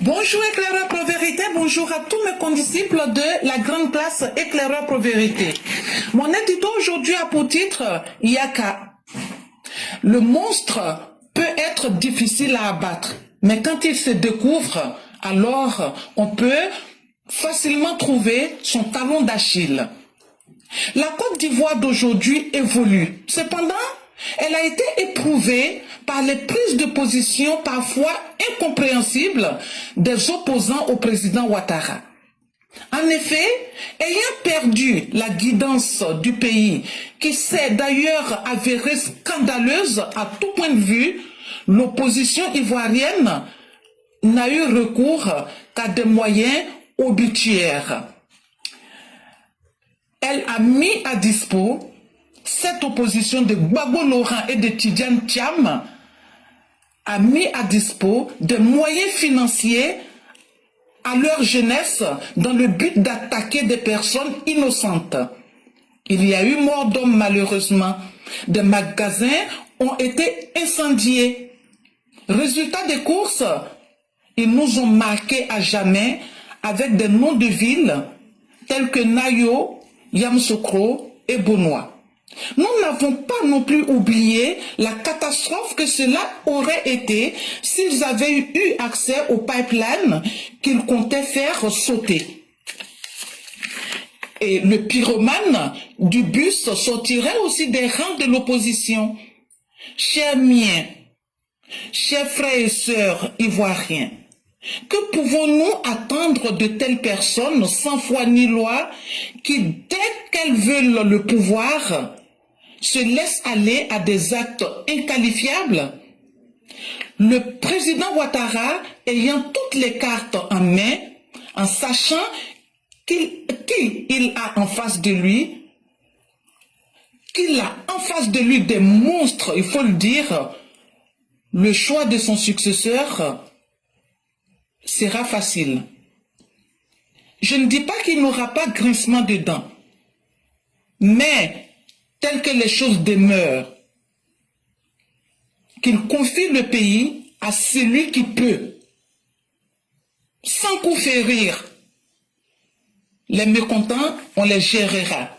Bonjour éclaireur pro vérité, bonjour à tous mes condisciples de la grande classe éclaireur pro vérité. Mon édito aujourd'hui a pour titre Yaka. Le monstre peut être difficile à abattre, mais quand il se découvre, alors on peut facilement trouver son talon d'Achille. La Côte d'Ivoire d'aujourd'hui évolue. Cependant, elle a été éprouvée par les prises de position parfois incompréhensibles des opposants au président Ouattara. En effet, ayant perdu la guidance du pays, qui s'est d'ailleurs avérée scandaleuse à tout point de vue, l'opposition ivoirienne n'a eu recours qu'à des moyens obituaires. Elle a mis à dispo cette opposition de Gbagbo Laurent et de Tidjane Thiam a mis à dispo des moyens financiers à leur jeunesse dans le but d'attaquer des personnes innocentes. Il y a eu mort d'hommes malheureusement. Des magasins ont été incendiés. Résultat des courses, ils nous ont marqués à jamais avec des noms de villes tels que Nayo, Yamoussoukro et Bonois. Nous n'avons pas non plus oublié la catastrophe que cela aurait été s'ils avaient eu accès au pipeline qu'ils comptaient faire sauter. Et le pyromane du bus sortirait aussi des rangs de l'opposition. Chers miens, chers frères et sœurs ivoiriens, que pouvons-nous attendre de telles personnes sans foi ni loi qui, dès qu'elles veulent le pouvoir, se laissent aller à des actes inqualifiables? Le président Ouattara, ayant toutes les cartes en main, en sachant qui il a en face de lui, qu'il a en face de lui des monstres, il faut le dire, le choix de son successeur sera facile. Je ne dis pas qu'il n'aura pas grincement de dents, mais tel que les choses demeurent, qu'il confie le pays à celui qui peut, sans coup férir. Les mécontents, on les gérera.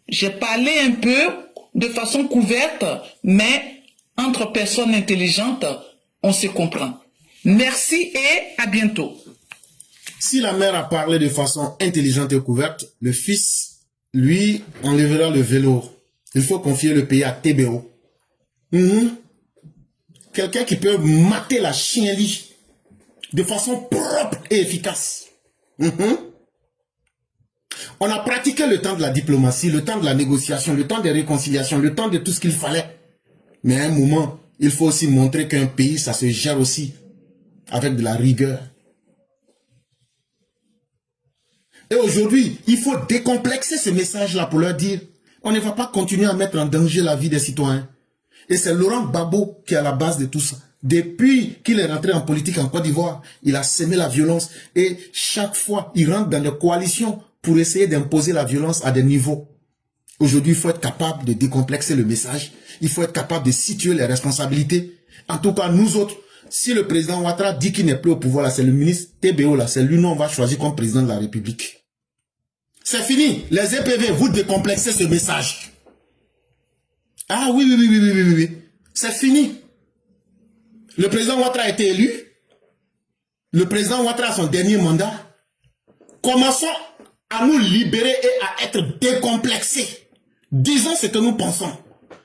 J'ai parlé un peu de façon couverte, mais entre personnes intelligentes, on se comprend. Merci et à bientôt. Si la mère a parlé de façon intelligente et couverte, le fils, lui, enlèvera le vélo. Il faut confier le pays à TBO. Quelqu'un qui peut mater la chienlit de façon propre et efficace. On a pratiqué le temps de la diplomatie, le temps de la négociation, le temps des réconciliations, le temps de tout ce qu'il fallait. Mais à un moment, il faut aussi montrer qu'un pays, ça se gère aussi avec de la rigueur. Et aujourd'hui, il faut décomplexer ce message-là pour leur dire, on ne va pas continuer à mettre en danger la vie des citoyens. Et c'est Laurent Gbagbo qui est à la base de tout ça. Depuis qu'il est rentré en politique en Côte d'Ivoire, il a sémé la violence et chaque fois, il rentre dans des coalitions pour essayer d'imposer la violence à des niveaux. Aujourd'hui, il faut être capable de décomplexer le message. Il faut être capable de situer les responsabilités. En tout cas, nous autres, si le président Ouattara dit qu'il n'est plus au pouvoir, là, c'est le ministre TBO, là, c'est lui, nous, on va choisir comme président de la République. C'est fini. Les EPV, vous décomplexez ce message. Ah oui. C'est fini. Le président Ouattara a été élu. Le président Ouattara a son dernier mandat. Commençons à nous libérer et à être décomplexés. Disons ce que nous pensons.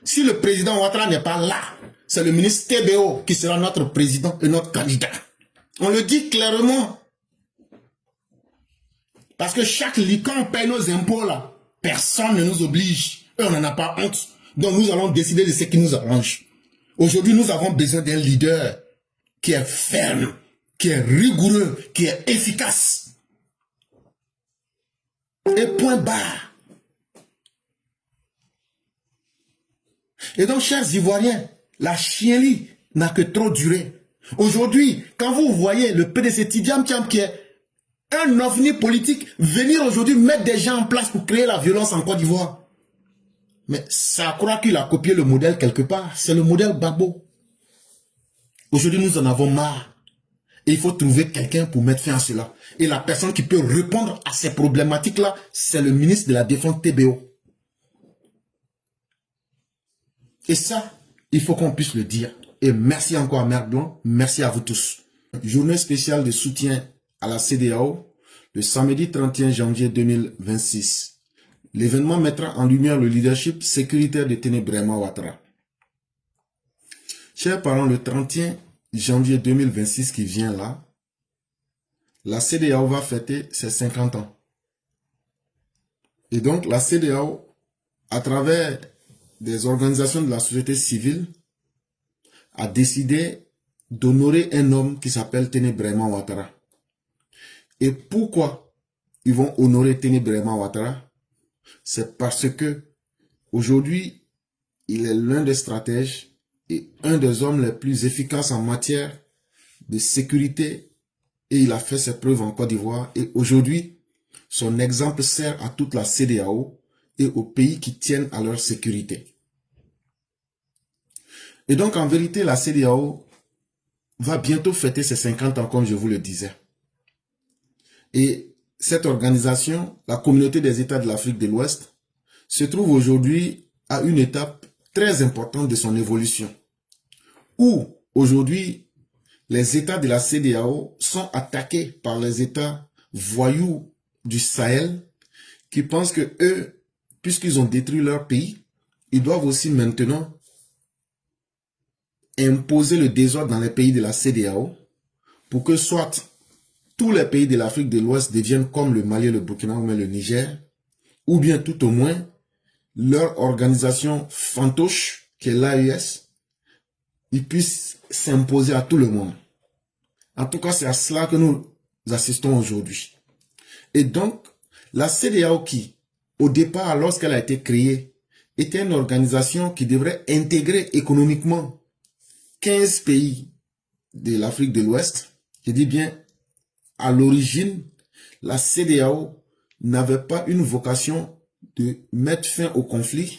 Si le président Ouattara n'est pas là, c'est le ministre TBO qui sera notre président et notre candidat. On le dit clairement. Parce que quand on paye nos impôts là, personne ne nous oblige. Et on n'en a pas honte. Donc nous allons décider de ce qui nous arrange. Aujourd'hui, nous avons besoin d'un leader qui est ferme, qui est rigoureux, qui est efficace. Et point barre. Et donc, chers Ivoiriens, la chienlit n'a que trop duré. Aujourd'hui, quand vous voyez le PDC Tidjane Thiam qui est un ovni politique venir aujourd'hui mettre des gens en place pour créer la violence en Côte d'Ivoire, mais ça croit qu'il a copié le modèle quelque part. C'est le modèle Gbagbo. Aujourd'hui, nous en avons marre. Et il faut trouver quelqu'un pour mettre fin à cela. Et la personne qui peut répondre à ces problématiques-là, c'est le ministre de la Défense TBO. Et ça, il faut qu'on puisse le dire. Et merci encore à Mère Blanc, merci à vous tous. Journée spéciale de soutien à la CEDEAO, le samedi 31 janvier 2026. L'événement mettra en lumière le leadership sécuritaire de Ténébrema Ouattara. Chers parents, le 31 janvier 2026 qui vient là, la CEDEAO va fêter ses 50 ans. Et donc la CEDEAO, à travers des organisations de la société civile, a décidé d'honorer un homme qui s'appelle Ténébrema Ouattara. Et pourquoi ils vont honorer Ténébrema Ouattara? C'est parce que aujourd'hui, il est l'un des stratèges et un des hommes les plus efficaces en matière de sécurité, et il a fait ses preuves en Côte d'Ivoire. Et aujourd'hui, son exemple sert à toute la CEDEAO et aux pays qui tiennent à leur sécurité. Et donc, en vérité, la CEDEAO va bientôt fêter ses 50 ans, comme je vous le disais. Et cette organisation, la Communauté des États de l'Afrique de l'Ouest, se trouve aujourd'hui à une étape très importante de son évolution, où aujourd'hui, les États de la CEDEAO sont attaqués par les États voyous du Sahel qui pensent que eux, puisqu'ils ont détruit leur pays, ils doivent aussi maintenant imposer le désordre dans les pays de la CEDEAO pour que soit tous les pays de l'Afrique de l'Ouest deviennent comme le Mali, le Burkina ou même le Niger, ou bien tout au moins leur organisation fantoche, qui est l'AES, ils puissent s'imposer à tout le monde. En tout cas, c'est à cela que nous assistons aujourd'hui. Et donc, la CEDEAO qui, au départ, lorsqu'elle a été créée, était une organisation qui devrait intégrer économiquement 15 pays de l'Afrique de l'Ouest. Je dis bien, à l'origine, la CEDEAO n'avait pas une vocation de mettre fin au conflit,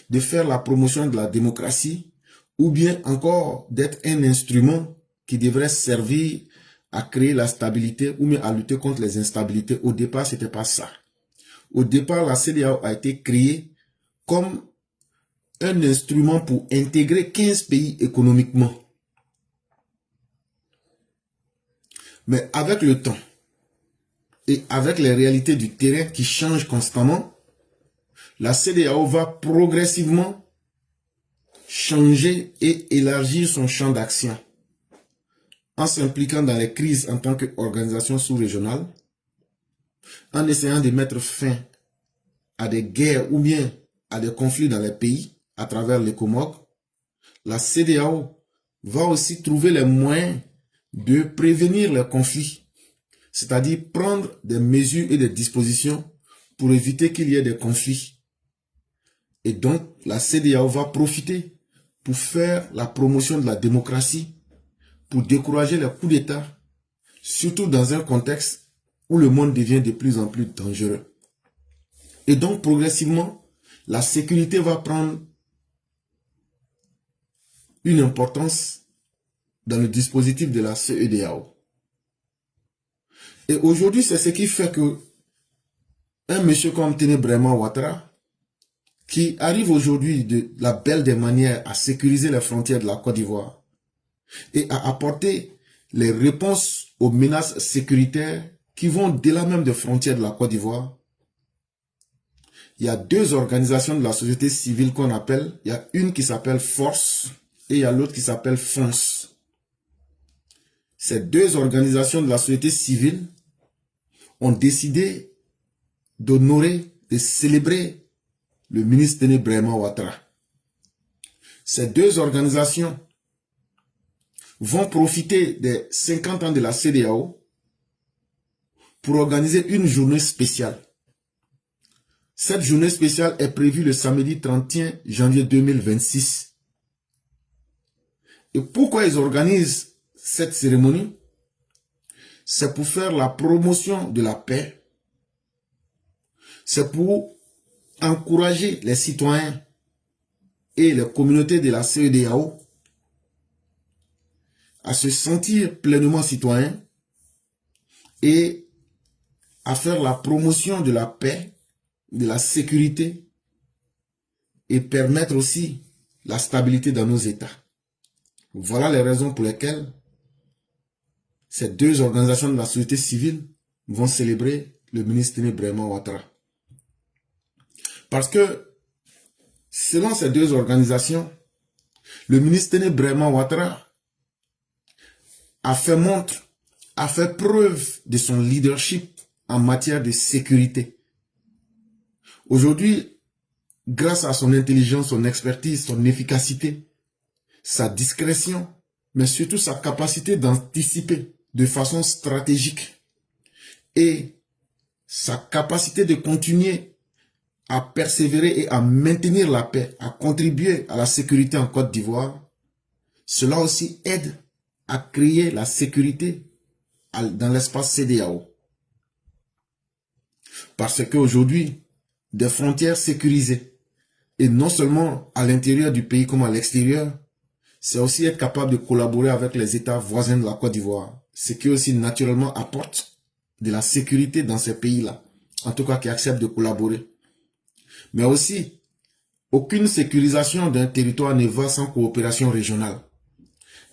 de faire la promotion de la démocratie, ou bien encore d'être un instrument qui devrait servir à créer la stabilité ou bien à lutter contre les instabilités. Au départ, c'était pas ça. Au départ, la CEDEAO a été créée comme un instrument pour intégrer 15 pays économiquement. Mais avec le temps et avec les réalités du terrain qui changent constamment, la CEDEAO va progressivement changer et élargir son champ d'action en s'impliquant dans les crises en tant qu'organisation sous-régionale, en essayant de mettre fin à des guerres ou bien à des conflits dans les pays à travers l'ECOMOG. La CEDEAO va aussi trouver les moyens de prévenir les conflits, c'est-à-dire prendre des mesures et des dispositions pour éviter qu'il y ait des conflits. Et donc, la CEDEAO va profiter pour faire la promotion de la démocratie, pour décourager les coups d'État, surtout dans un contexte où le monde devient de plus en plus dangereux. Et donc, progressivement, la sécurité va prendre une importance dans le dispositif de la CEDEAO. Et aujourd'hui, c'est ce qui fait que un monsieur comme Ténébrema Ouattara, qui arrive aujourd'hui de la belle des manières à sécuriser les frontières de la Côte d'Ivoire et à apporter les réponses aux menaces sécuritaires qui vont au-delà même des frontières de la Côte d'Ivoire. Il y a deux organisations de la société civile qu'on appelle, il y a une qui s'appelle Force et il y a l'autre qui s'appelle Fonce. Ces deux organisations de la société civile ont décidé d'honorer, de célébrer le ministre Ténébrema Ouattara. Ces deux organisations vont profiter des 50 ans de la CEDEAO pour organiser une journée spéciale. Cette journée spéciale est prévue le samedi 31 janvier 2026. Et pourquoi ils organisent cette cérémonie? C'est pour faire la promotion de la paix. C'est pour encourager les citoyens et les communautés de la CEDEAO à se sentir pleinement citoyen et à faire la promotion de la paix, de la sécurité et permettre aussi la stabilité dans nos États. Voilà les raisons pour lesquelles ces deux organisations de la société civile vont célébrer le ministre Téné Braima Ouattara. Parce que, selon ces deux organisations, le ministre Téné Braima Ouattara a fait preuve de son leadership en matière de sécurité. Aujourd'hui, grâce à son intelligence, son expertise, son efficacité, sa discrétion, mais surtout sa capacité d'anticiper de façon stratégique et sa capacité de continuer à persévérer et à maintenir la paix, à contribuer à la sécurité en Côte d'Ivoire, cela aussi aide à créer la sécurité dans l'espace CEDEAO. Parce qu'aujourd'hui, des frontières sécurisées, et non seulement à l'intérieur du pays comme à l'extérieur, c'est aussi être capable de collaborer avec les États voisins de la Côte d'Ivoire, ce qui aussi naturellement apporte de la sécurité dans ces pays-là, en tout cas qui acceptent de collaborer. Mais aussi, aucune sécurisation d'un territoire ne va sans coopération régionale.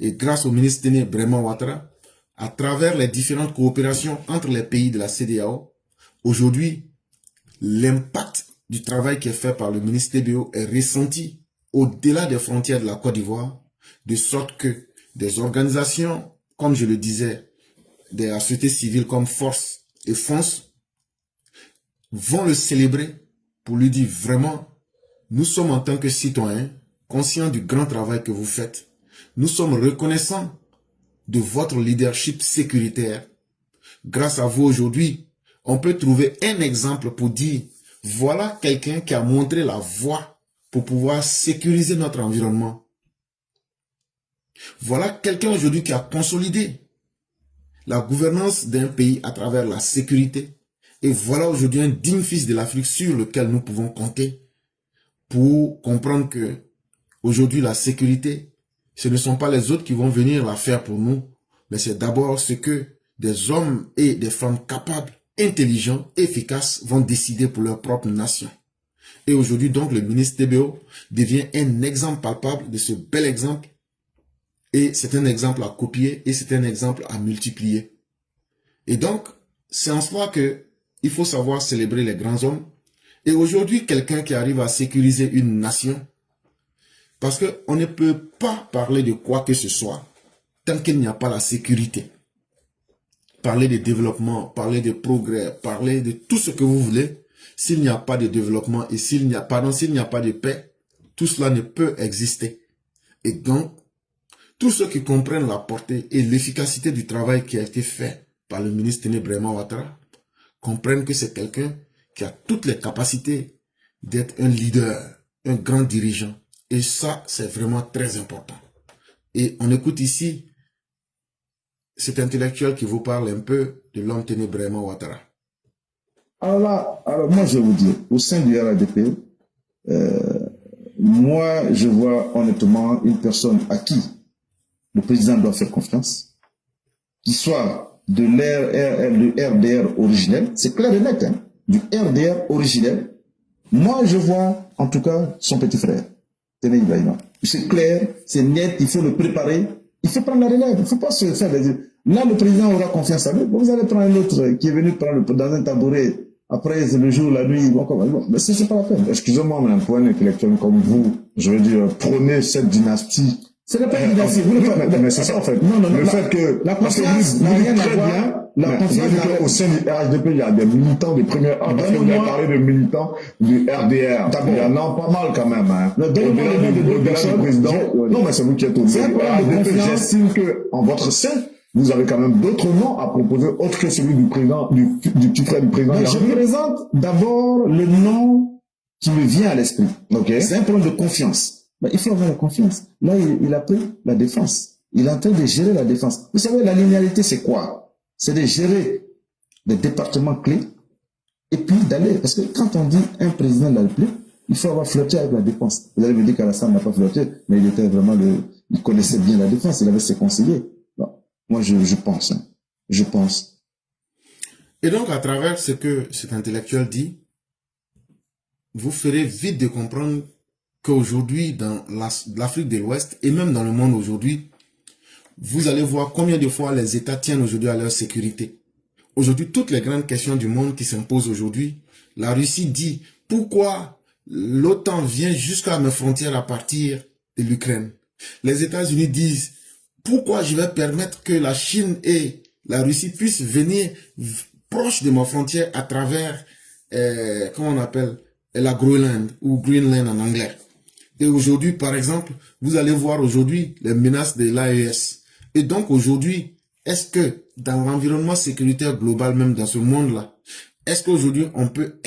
Et grâce au ministre Téné Braima Ouattara, à travers les différentes coopérations entre les pays de la CEDEAO, aujourd'hui, l'impact du travail qui est fait par le ministre TBO est ressenti au-delà des frontières de la Côte d'Ivoire, de sorte que des organisations, comme je le disais, de la société civile comme Force et FONS, vont le célébrer pour lui dire vraiment, nous sommes en tant que citoyens conscients du grand travail que vous faites. Nous sommes reconnaissants de votre leadership sécuritaire. Grâce à vous aujourd'hui, on peut trouver un exemple pour dire, voilà quelqu'un qui a montré la voie pour pouvoir sécuriser notre environnement. Voilà quelqu'un aujourd'hui qui a consolidé la gouvernance d'un pays à travers la sécurité. Et voilà aujourd'hui un digne fils de l'Afrique sur lequel nous pouvons compter pour comprendre que aujourd'hui la sécurité, ce ne sont pas les autres qui vont venir la faire pour nous, mais c'est d'abord ce que des hommes et des femmes capables, intelligents, efficaces vont décider pour leur propre nation. Et aujourd'hui donc le ministre TBO devient un exemple palpable de ce bel exemple. Et c'est un exemple à copier et c'est un exemple à multiplier. Et donc, c'est en cela que il faut savoir célébrer les grands hommes. Et aujourd'hui, quelqu'un qui arrive à sécuriser une nation, parce qu'on ne peut pas parler de quoi que ce soit tant qu'il n'y a pas la sécurité. Parler de développement, parler de progrès, parler de tout ce que vous voulez, s'il n'y a pas de développement et s'il n'y a pas de paix, tout cela ne peut exister. Et donc, tous ceux qui comprennent la portée et l'efficacité du travail qui a été fait par le ministre Téné Braima Ouattara comprennent que c'est quelqu'un qui a toutes les capacités d'être un leader, un grand dirigeant. Et ça, c'est vraiment très important. Et on écoute ici cet intellectuel qui vous parle un peu de l'homme Téné Braima Ouattara. Alors moi je vais vous dire, au sein du RADP, moi je vois honnêtement une personne à qui le président doit faire confiance, qui soit de RDR originel, c'est clair et net, hein, du RDR originel. Moi, je vois, en tout cas, son petit frère, Téné Ibrahima. C'est clair, c'est net, il faut le préparer, il faut prendre la relève, il ne faut pas se faire des... Là, le président aura confiance en lui, vous allez prendre un autre qui est venu prendre dans un tabouret, après, c'est le jour, la nuit, bon, mais c'est pas la peine. Excusez-moi, mais un point intellectuel comme vous, je veux dire, prenez cette dynastie. Ce n'est pas une dynastie. Mais c'est ça, en fait. Non, le fait que la confiance n'a rien à voir. La confiance au sein du RHDP, il y a des militants de première heure. Parce que vous avez parlé de militants du RDR. Il y en a pas mal quand même. Hein. Au-delà du président. Non, mais c'est vous qui êtes au RHDP. J'estime que, en votre sein, vous avez quand même d'autres noms à proposer, autre que celui du président, du petit frère du président. Je présente d'abord le nom qui me vient à l'esprit. Okay. C'est un problème de confiance. Mais il faut avoir la confiance. Là, il a pris la défense. Il est en train de gérer la défense. Vous savez, la linéarité, c'est quoi? C'est de gérer des départements clés et puis d'aller. Parce que quand on dit un président de la République, il faut avoir flirté avec la défense. Vous allez me dire qu'Alassane n'a pas flirté, mais il était vraiment il connaissait bien la défense, il avait ses conseillers. Moi, je pense. Hein. Je pense. Et donc, à travers ce que cet intellectuel dit, vous ferez vite de comprendre qu'aujourd'hui, dans l'Afrique de l'Ouest, et même dans le monde aujourd'hui, vous allez voir combien de fois les États tiennent aujourd'hui à leur sécurité. Aujourd'hui, toutes les grandes questions du monde qui s'imposent aujourd'hui, la Russie dit, pourquoi l'OTAN vient jusqu'à mes frontières à partir de l'Ukraine? Les États-Unis disent, pourquoi je vais permettre que la Chine et la Russie puissent venir proche de ma frontière à travers, comment on appelle, la Groenland ou Greenland en anglais. Et aujourd'hui, par exemple, vous allez voir aujourd'hui les menaces de l'AES. Et donc aujourd'hui, est-ce que dans l'environnement sécuritaire global, même dans ce monde-là, est-ce qu'aujourd'hui on peut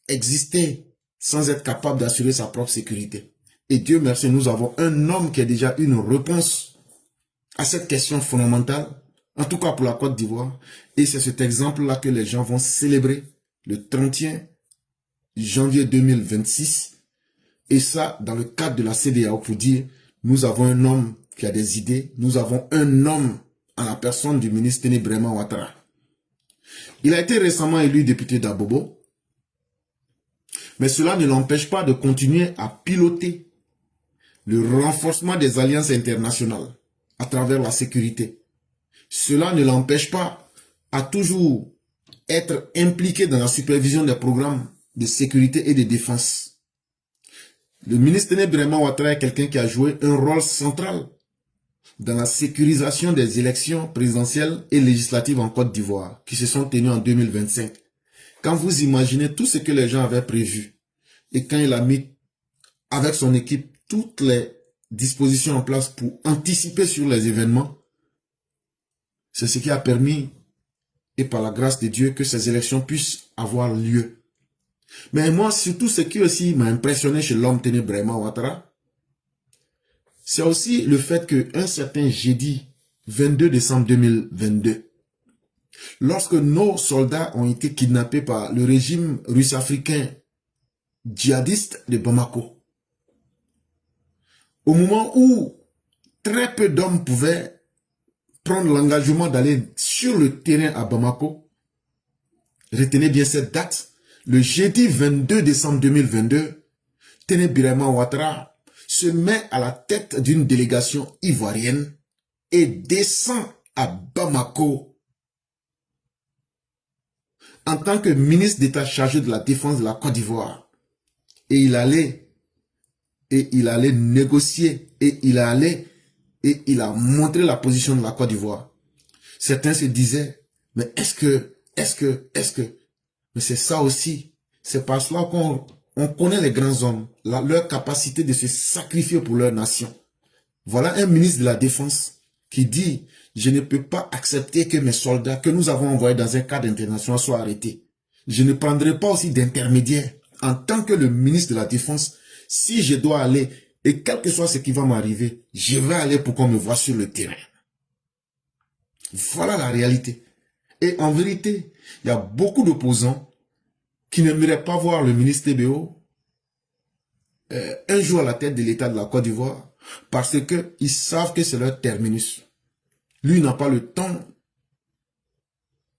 exister sans être capable d'assurer sa propre sécurité? Et Dieu merci, nous avons un homme qui a déjà une réponse à cette question fondamentale, en tout cas pour la Côte d'Ivoire. Et c'est cet exemple-là que les gens vont célébrer le 31 janvier 2026. Et ça, dans le cadre de la CEDEAO, pour dire, nous avons un homme qui a des idées, nous avons un homme en la personne du ministre Téné Braima Ouattara. Il a été récemment élu député d'Abobo, mais cela ne l'empêche pas de continuer à piloter le renforcement des alliances internationales à travers la sécurité. Cela ne l'empêche pas à toujours être impliqué dans la supervision des programmes de sécurité et de défense. Le ministre Téné Braima Ouattara est quelqu'un qui a joué un rôle central dans la sécurisation des élections présidentielles et législatives en Côte d'Ivoire, qui se sont tenues en 2025. Quand vous imaginez tout ce que les gens avaient prévu, et quand il a mis avec son équipe toutes les dispositions en place pour anticiper sur les événements, c'est ce qui a permis, et par la grâce de Dieu, que ces élections puissent avoir lieu. Mais moi, surtout ce qui aussi m'a impressionné chez l'homme Téné Braima Ouattara, c'est aussi le fait qu'un certain jeudi 22 décembre 2022, lorsque nos soldats ont été kidnappés par le régime russe-africain djihadiste de Bamako, au moment où très peu d'hommes pouvaient prendre l'engagement d'aller sur le terrain à Bamako, retenez bien cette date, le jeudi 22 décembre 2022, Téné Braima Ouattara se met à la tête d'une délégation ivoirienne et descend à Bamako en tant que ministre d'État chargé de la défense de la Côte d'Ivoire. Et il allait négocier et il a montré la position de la Côte d'Ivoire. Certains se disaient, mais est-ce que, mais c'est ça aussi, c'est par cela qu'on connaît les grands hommes, leur capacité de se sacrifier pour leur nation. Voilà un ministre de la Défense qui dit, je ne peux pas accepter que mes soldats que nous avons envoyés dans un cadre international soient arrêtés. Je ne prendrai pas aussi d'intermédiaire en tant que le ministre de la Défense. Si je dois aller, et quel que soit ce qui va m'arriver, je vais aller pour qu'on me voie sur le terrain. Voilà la réalité. Et en vérité, il y a beaucoup d'opposants qui n'aimeraient pas voir le ministre TBO un jour à la tête de l'État de la Côte d'Ivoire parce qu'ils savent que c'est leur terminus. Lui n'a pas le temps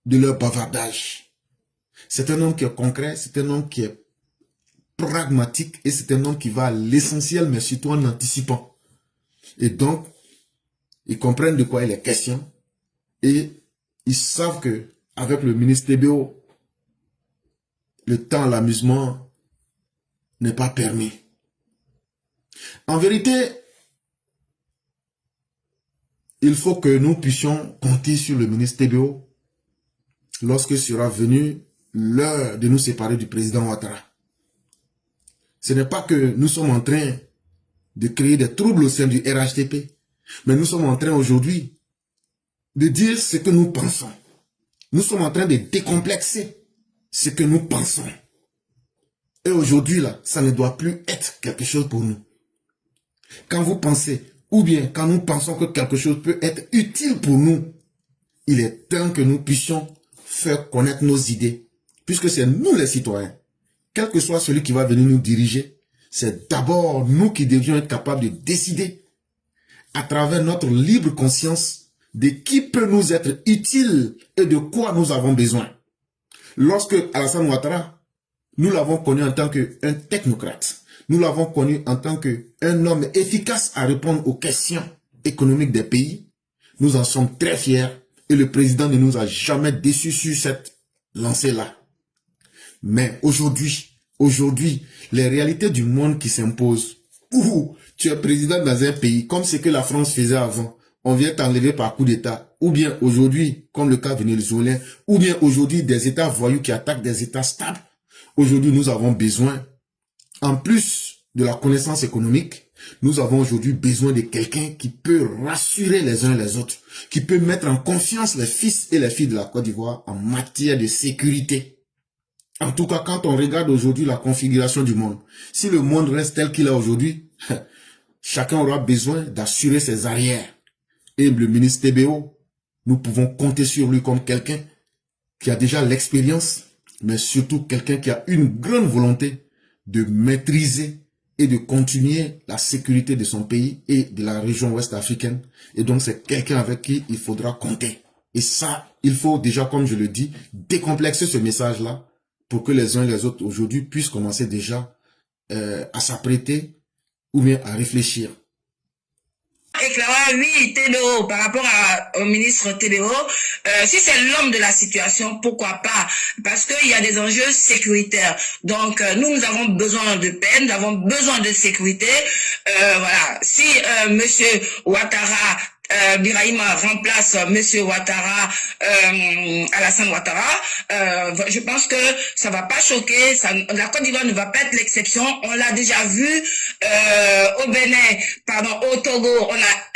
de leur bavardage. C'est un homme qui est concret, c'est un homme qui est pragmatique et c'est un homme qui va à l'essentiel mais surtout en anticipant. Et donc, ils comprennent de quoi il est question et ils savent que avec le ministre TBO, le temps à l'amusement n'est pas permis. En vérité, il faut que nous puissions compter sur le ministre TBO lorsque sera venue l'heure de nous séparer du président Ouattara. Ce n'est pas que nous sommes en train de créer des troubles au sein du RHDP, mais nous sommes en train aujourd'hui de dire ce que nous pensons. Nous sommes en train de décomplexer ce que nous pensons. Et aujourd'hui, là, ça ne doit plus être quelque chose pour nous. Quand vous pensez, ou bien quand nous pensons que quelque chose peut être utile pour nous, il est temps que nous puissions faire connaître nos idées. Puisque c'est nous les citoyens. Quel que soit celui qui va venir nous diriger, c'est d'abord nous qui devions être capables de décider à travers notre libre conscience de qui peut nous être utile et de quoi nous avons besoin. Lorsque Alassane Ouattara, nous l'avons connu en tant qu'un technocrate, nous l'avons connu en tant qu'un homme efficace à répondre aux questions économiques des pays, nous en sommes très fiers et le président ne nous a jamais déçus sur cette lancée-là. Mais aujourd'hui, les réalités du monde qui s'imposent, où tu es président dans un pays, comme ce que la France faisait avant, on vient t'enlever par coup d'État, ou bien aujourd'hui, comme le cas vénézuélien, ou bien aujourd'hui des États voyous qui attaquent des États stables. Aujourd'hui, nous avons besoin, en plus de la connaissance économique, nous avons aujourd'hui besoin de quelqu'un qui peut rassurer les uns les autres, qui peut mettre en confiance les fils et les filles de la Côte d'Ivoire en matière de sécurité. En tout cas, quand on regarde aujourd'hui la configuration du monde, si le monde reste tel qu'il est aujourd'hui, chacun aura besoin d'assurer ses arrières. Et le ministre TBO, nous pouvons compter sur lui comme quelqu'un qui a déjà l'expérience, mais surtout quelqu'un qui a une grande volonté de maîtriser et de continuer la sécurité de son pays et de la région ouest africaine. Et donc, c'est quelqu'un avec qui il faudra compter. Et ça, il faut déjà, comme je le dis, décomplexer ce message-là pour que les uns et les autres aujourd'hui puissent commencer déjà à s'apprêter ou bien à réfléchir. Éclaireur, oui, TBO, par rapport au ministre TBO, si c'est l'homme de la situation, pourquoi pas? Parce qu'il y a des enjeux sécuritaires. Donc, nous avons besoin de paix, nous avons besoin de sécurité. Voilà. Si Monsieur Ouattara Birahima remplace Monsieur Ouattara, Alassane Ouattara, je pense que ça va pas choquer. La Côte d'Ivoire ne va pas être l'exception. On l'a déjà vu au Bénin, au Togo. On a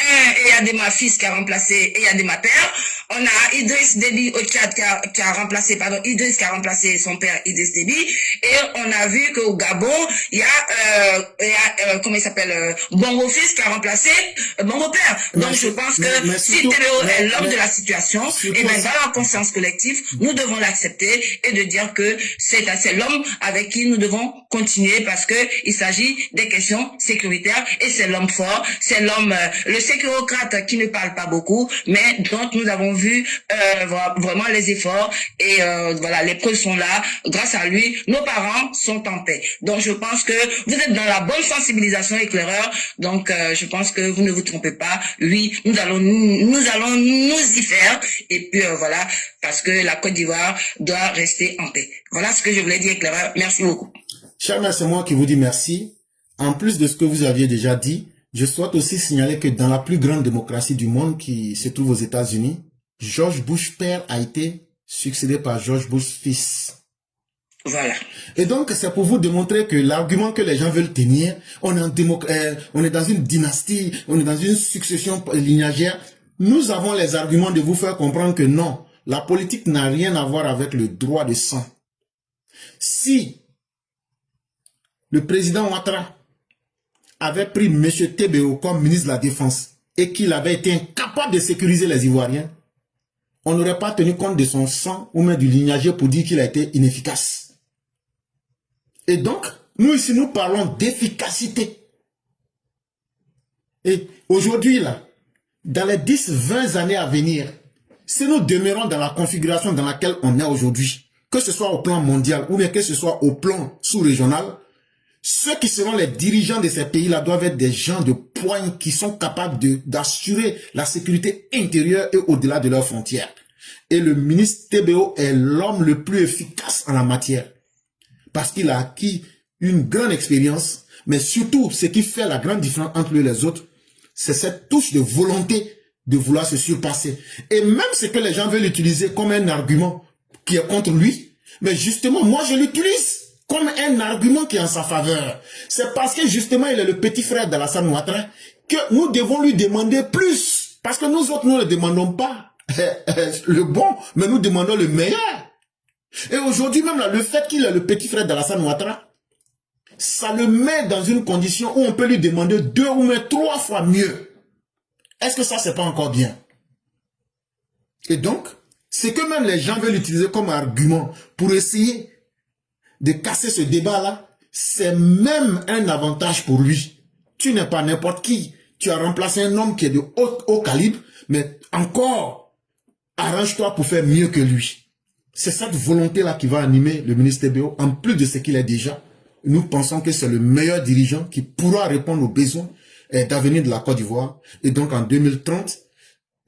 Eyadema fils qui a remplacé Eyadema père. On a Idriss Déby au Tchad qui a remplacé son père Idriss Déby. Et on a vu qu'au Gabon, il y a comment il s'appelle, Bongo fils qui a remplacé Bongo père. Donc je pense que si TBO est l'homme de la situation, et bien dans la conscience collective, nous devons l'accepter et de dire que c'est l'homme avec qui nous devons continuer parce que il s'agit des questions sécuritaires et c'est l'homme fort, c'est l'homme, le sécurocrate qui ne parle pas beaucoup, mais dont nous avons vu vraiment les efforts et voilà, les preuves sont là. Grâce à lui, nos parents sont en paix. Donc je pense que vous êtes dans la bonne sensibilisation éclaireur. Donc je pense que vous ne vous trompez pas. Oui, nous allons nous y faire et puis voilà, parce que la Côte d'Ivoire doit rester en paix. Voilà ce que je voulais dire éclaireur. Merci beaucoup. Charles, c'est moi qui vous dis merci. En plus de ce que vous aviez déjà dit, je souhaite aussi signaler que dans la plus grande démocratie du monde qui se trouve aux États-Unis, George Bush père a été succédé par George Bush fils. Voilà. Et donc, c'est pour vous démontrer que l'argument que les gens veulent tenir, on est dans une dynastie, on est dans une succession lignagère. Nous avons les arguments de vous faire comprendre que non, la politique n'a rien à voir avec le droit de sang. Si le président Ouattara avait pris M. TBO comme ministre de la Défense et qu'il avait été incapable de sécuriser les Ivoiriens, on n'aurait pas tenu compte de son sang ou même du lignage pour dire qu'il a été inefficace. Et donc, nous ici, nous parlons d'efficacité. Et aujourd'hui, là, dans les 10-20 années à venir, si nous demeurons dans la configuration dans laquelle on est aujourd'hui, que ce soit au plan mondial ou bien que ce soit au plan sous-régional, ceux qui seront les dirigeants de ces pays-là doivent être des gens de poigne qui sont capables d'assurer la sécurité intérieure et au-delà de leurs frontières. Et le ministre TBO est l'homme le plus efficace en la matière. Parce qu'il a acquis une grande expérience, mais surtout, ce qui fait la grande différence entre lui et les autres, c'est cette touche de volonté de vouloir se surpasser. Et même ce que les gens veulent utiliser comme un argument qui est contre lui, mais justement, moi je l'utilise comme un argument qui est en sa faveur. C'est parce que justement, il est le petit frère d'Alassane Ouattara que nous devons lui demander plus. Parce que nous autres, nous ne demandons pas le bon, mais nous demandons le meilleur. Et aujourd'hui même, là, le fait qu'il est le petit frère d'Alassane Ouattara, ça le met dans une condition où on peut lui demander 2 ou même 3 fois mieux. Est-ce que ça, c'est pas encore bien? Et donc, c'est que même les gens veulent utiliser comme argument pour essayer de casser ce débat-là, c'est même un avantage pour lui. Tu n'es pas n'importe qui. Tu as remplacé un homme qui est de haut calibre. Mais encore, arrange-toi pour faire mieux que lui. C'est cette volonté-là qui va animer le ministre TBO, en plus de ce qu'il est déjà. Nous pensons que c'est le meilleur dirigeant qui pourra répondre aux besoins d'avenir de la Côte d'Ivoire. Et donc en 2030,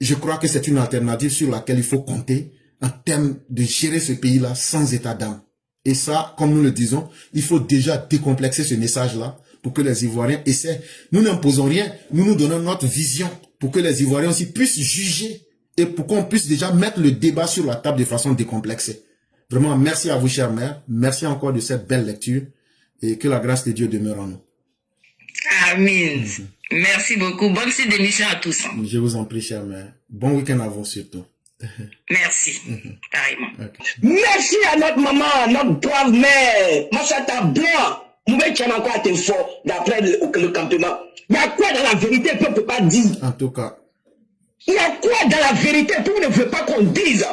je crois que c'est une alternative sur laquelle il faut compter en termes de gérer ce pays-là sans état d'âme. Et ça, comme nous le disons, il faut déjà décomplexer ce message-là pour que les Ivoiriens essaient. Nous n'imposons rien, nous nous donnons notre vision pour que les Ivoiriens aussi puissent juger et pour qu'on puisse déjà mettre le débat sur la table de façon décomplexée. Vraiment, merci à vous, chère mère. Merci encore de cette belle lecture et que la grâce de Dieu demeure en nous. Amen. Merci beaucoup. Bonne suite d'émission à tous. Je vous en prie, chère mère. Bon week-end à vous surtout. Merci. Pareillement. Okay. Merci à notre maman, notre brave mère. Machata Blanc. Nous mettons encore tes fort d'après le campement. Il y a quoi dans la vérité qu'on ne peut pas dire? En tout cas. Il y a quoi dans la vérité qu'on ne veut pas qu'on dise?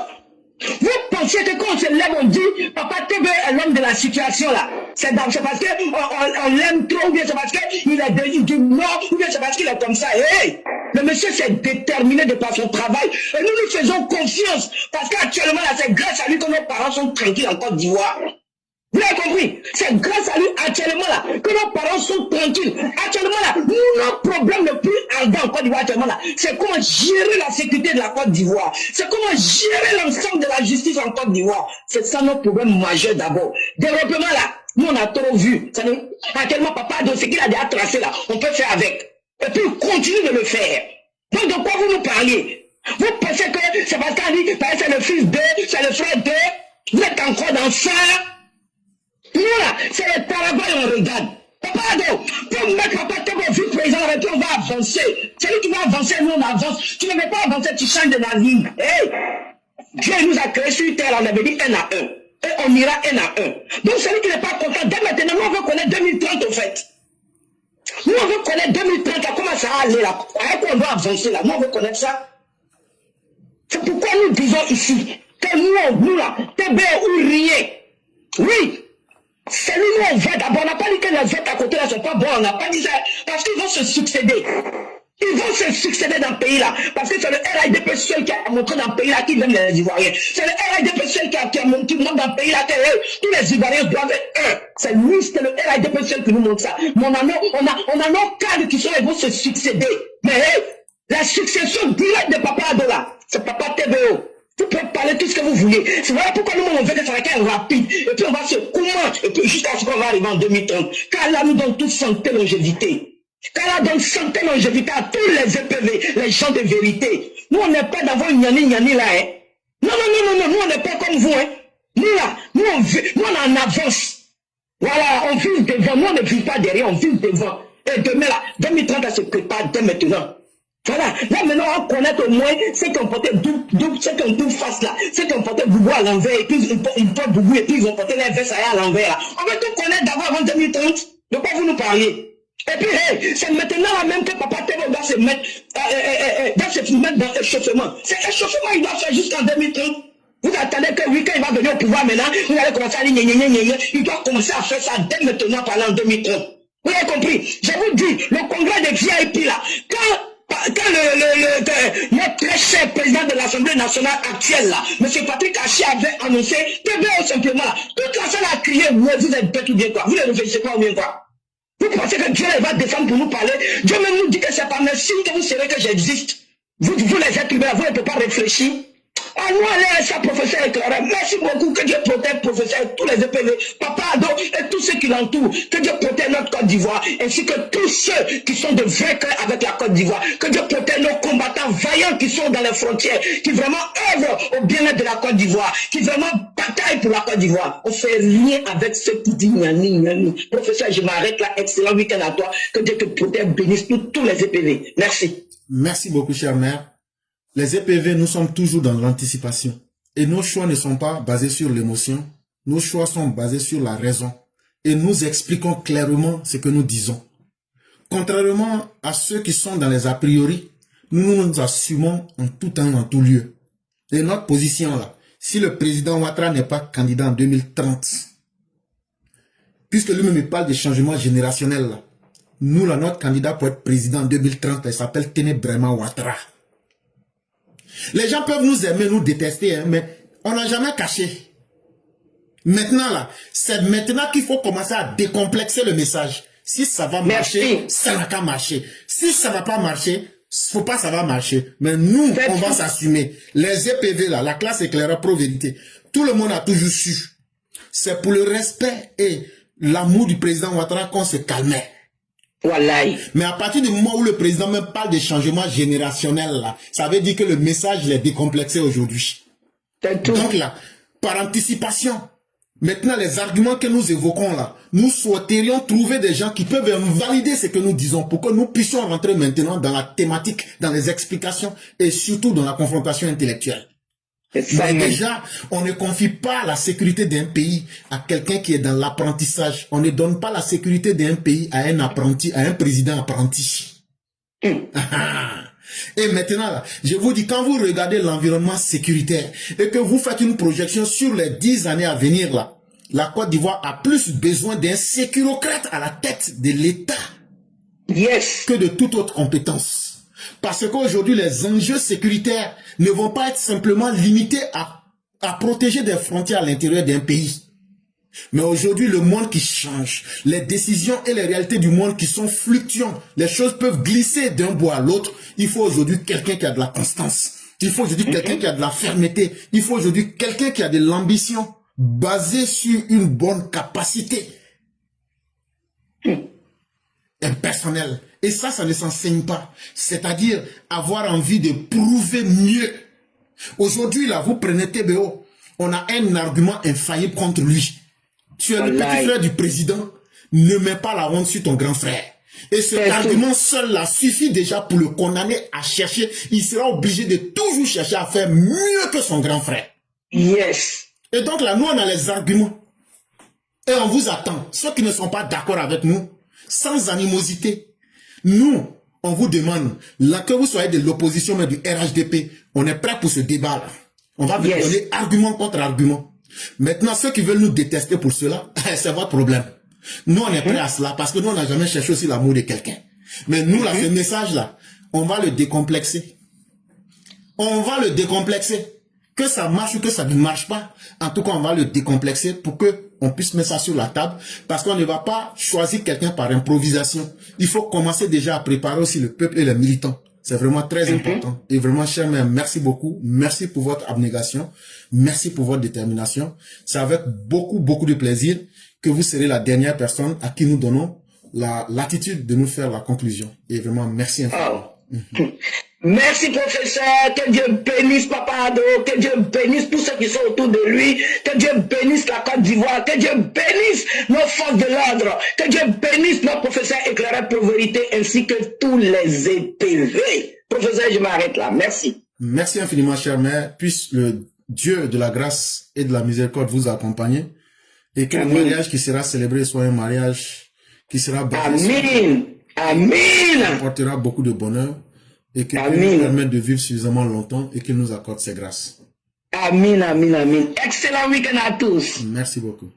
Vous pensez que quand on se lève, on dit Papa TV est l'homme de la situation là. C'est parce qu'on l'aime trop, ou bien c'est parce qu'il est du mort, ou bien c'est parce qu'il est comme ça. Hey, le monsieur s'est déterminé de par son travail. Et nous faisons confiance. Parce qu'actuellement là, c'est grâce à lui que nos parents sont tranquilles en Côte d'Ivoire. Vous avez compris? C'est grâce à lui actuellement là que nos parents sont tranquilles. Actuellement là, notre problème le plus ardent en Côte d'Ivoire actuellement là, c'est comment gérer la sécurité de la Côte d'Ivoire. C'est comment gérer l'ensemble de la justice en Côte d'Ivoire. C'est ça notre problème majeur d'abord. Développement là, nous on a trop vu. Actuellement papa, de ce qu'il a déjà tracé là, on peut faire avec. Et puis continue de le faire. Donc de quoi vous nous parliez? Vous pensez que c'est parce qu'on dit, c'est le fils d'eux, c'est le frère d'eux, vous êtes encore dans ça? Nous là, c'est le travail, on regarde. Papa Ado, pour mettre Papa Tebo vice-président avec lui, on va avancer. C'est lui qui va avancer, nous on avance. Tu ne veux pas avancer, tu changes de navire. Hey! Dieu nous a créé sur terre, on avait dit 1 à 1. Et on ira 1 à 1. Donc celui qui n'est pas content, dès maintenant, nous on veut connaître 2030 au fait. Nous on veut connaître 2030, comment ça va aller là. Avec quoi on doit avancer là. Nous on veut connaître ça. C'est pourquoi nous disons ici que nous là, TB ou rien. Oui. C'est lui où on va d'abord. On n'a pas dit que les autres à côté là sont pas bons. On n'a pas dit ça. Parce qu'ils vont se succéder. Ils vont se succéder dans le pays là. Parce que c'est le RIDP seul qui a montré dans le pays là qu'ils aiment les Ivoiriens. C'est le RIDP seul qui montre dans le pays là que tous les Ivoiriens doivent être un. C'est lui, c'est le RIDP seul qui nous montre ça. Mais on a nos cadres qui sont, ils vont se succéder. Mais hey, la succession directe de Papa Ado là, c'est Papa TBO. Vous pouvez parler tout ce que vous voulez. C'est voilà pourquoi nous, on veut que ça soit rapide. Et puis on va se comment, et puis jusqu'à ce qu'on va arriver en 2030. Car là, nous donne toute santé, longévité. Car là, donne santé, longévité à tous les EPV, les gens de vérité. Nous, on n'est pas d'avoir une gnani là, hein. Non, nous, on n'est pas comme vous, hein. Nous, là, nous, on est en avance. Voilà, on vise devant. Nous, on ne vise pas derrière, on vise devant. Et demain, là, 2030, elle se prépare dès maintenant. Voilà, là maintenant on connaît au moins ceux qui ont porté ceux qui ont double face là, ceux qui ont porté Boubou à l'envers, et puis ils portent Boubou et puis ils ont porté les vestes à l'envers là. On veut tout connaître d'abord avant 2030. De quoi vous nous parlez? Et puis hey, c'est maintenant là même que Papa Tebo doit se mettre dans l'échauffement. C'est l'échauffement il doit faire jusqu'en 2030. Vous attendez que oui, quand il va venir au pouvoir maintenant, vous allez commencer à dire il doit commencer à faire ça dès maintenant pendant 2030. Vous avez compris? Je vous dis, le congrès des VIP là, quand notre très cher président de l'Assemblée nationale actuelle là, M. Patrick Hachi avait annoncé, TBO simplement là, toute la salle a crié, vous êtes bête ou bien quoi, vous ne réfléchissez pas ou bien quoi. Vous pensez que Dieu va descendre pour nous parler? Dieu même nous dit que c'est par merci que vous savez que j'existe. Vous les êtres humains, vous ne pouvez pas réfléchir. Ah, nous allons ça, professeur éclairé. Merci beaucoup, que Dieu protège professeur et tous les EPV, Papa Ado et tous ceux qui l'entourent. Que Dieu protège notre Côte d'Ivoire, ainsi que tous ceux qui sont de vrais cœurs avec la Côte d'Ivoire. Que Dieu protège nos combattants vaillants qui sont dans les frontières, qui vraiment œuvrent au bien-être de la Côte d'Ivoire, qui vraiment bataillent pour la Côte d'Ivoire. On fait rien avec ceux qui disent gnani. Professeur, je m'arrête là. Excellent week-end à toi. Que Dieu te protège, bénisse tous les EPV. Merci. Merci beaucoup, chère mère. Les EPV, nous sommes toujours dans l'anticipation. Et nos choix ne sont pas basés sur l'émotion. Nos choix sont basés sur la raison. Et nous expliquons clairement ce que nous disons. Contrairement à ceux qui sont dans les a priori, nous assumons en tout temps, en tout lieu. Et notre position là, si le président Ouattara n'est pas candidat en 2030, puisque lui-même il parle des changements générationnels là, nous là, notre candidat pour être président en 2030, il s'appelle Téné Brema Ouattara. Les gens peuvent nous aimer, nous détester, hein, mais on n'a jamais caché. Maintenant, là, c'est maintenant qu'il faut commencer à décomplexer le message. Si ça va marcher, ça n'a qu'à marcher. Si ça va pas marcher, faut pas ça va marcher. Mais nous, on va s'assumer. Les EPV, là, la classe éclaireur pro-vérité, tout le monde a toujours su. C'est pour le respect et l'amour du président Ouattara qu'on se calmait. Wallahi. Mais à partir du moment où le président même parle de changement générationnel, là, ça veut dire que le message est décomplexé aujourd'hui. Donc là, par anticipation, maintenant les arguments que nous évoquons là, nous souhaiterions trouver des gens qui peuvent valider ce que nous disons pour que nous puissions rentrer maintenant dans la thématique, dans les explications et surtout dans la confrontation intellectuelle. Mais déjà, on ne confie pas la sécurité d'un pays à quelqu'un qui est dans l'apprentissage. On ne donne pas la sécurité d'un pays à un apprenti, à un président apprenti. Et maintenant, là, je vous dis, quand vous regardez l'environnement sécuritaire et que vous faites une projection sur les 10 années à venir, là, la Côte d'Ivoire a plus besoin d'un sécurocrate à la tête de l'État que de toute autre compétence. Parce qu'aujourd'hui, les enjeux sécuritaires ne vont pas être simplement limités à protéger des frontières à l'intérieur d'un pays. Mais aujourd'hui, le monde qui change, les décisions et les réalités du monde qui sont fluctuantes, les choses peuvent glisser d'un bout à l'autre. Il faut aujourd'hui quelqu'un qui a de la constance. Il faut aujourd'hui quelqu'un qui a de la fermeté. Il faut aujourd'hui quelqu'un qui a de l'ambition basée sur une bonne capacité personnelle. Et ça ne s'enseigne pas. C'est-à-dire avoir envie de prouver mieux. Aujourd'hui, là, vous prenez TBO. On a un argument infaillible contre lui. Tu es le petit frère du président. Ne mets pas la honte sur ton grand frère. Et cet argument seul là suffit déjà pour le condamner à chercher. Il sera obligé de toujours chercher à faire mieux que son grand frère. Yes. Et donc là, nous, on a les arguments. Et on vous attend. Ceux qui ne sont pas d'accord avec nous, sans animosité. Nous, on vous demande, là que vous soyez de l'opposition, mais du RHDP, on est prêt pour ce débat-là. On va vous donner argument contre argument. Maintenant, ceux qui veulent nous détester pour cela, c'est votre problème. Nous, on est prêt à cela, parce que nous, on n'a jamais cherché aussi l'amour de quelqu'un. Mais nous, là, ce message-là, on va le décomplexer. On va le décomplexer. Que ça marche ou que ça ne marche pas, en tout cas, on va le décomplexer pour que on puisse mettre ça sur la table, parce qu'on ne va pas choisir quelqu'un par improvisation. Il faut commencer déjà à préparer aussi le peuple et les militants. C'est vraiment très important. Et vraiment, chers mères, merci beaucoup. Merci pour votre abnégation. Merci pour votre détermination. C'est avec beaucoup, beaucoup de plaisir que vous serez la dernière personne à qui nous donnons la latitude de nous faire la conclusion. Et vraiment, merci infiniment. Merci professeur, que Dieu bénisse Papa Ado, que Dieu bénisse tous ceux qui sont autour de lui, que Dieu bénisse la Côte d'Ivoire, que Dieu bénisse nos forces de l'ordre, que Dieu bénisse nos professeurs éclairés pour vérité ainsi que tous les EPV. Professeur, je m'arrête là, merci. Merci infiniment, chère mère, puisse le Dieu de la grâce et de la miséricorde vous accompagner et que le mariage qui sera célébré soit un mariage qui sera basé apportera beaucoup de bonheur. Et qu'il nous permette de vivre suffisamment longtemps et qu'il nous accorde ses grâces. Amen, amen, amen. Excellent week-end à tous. Merci beaucoup.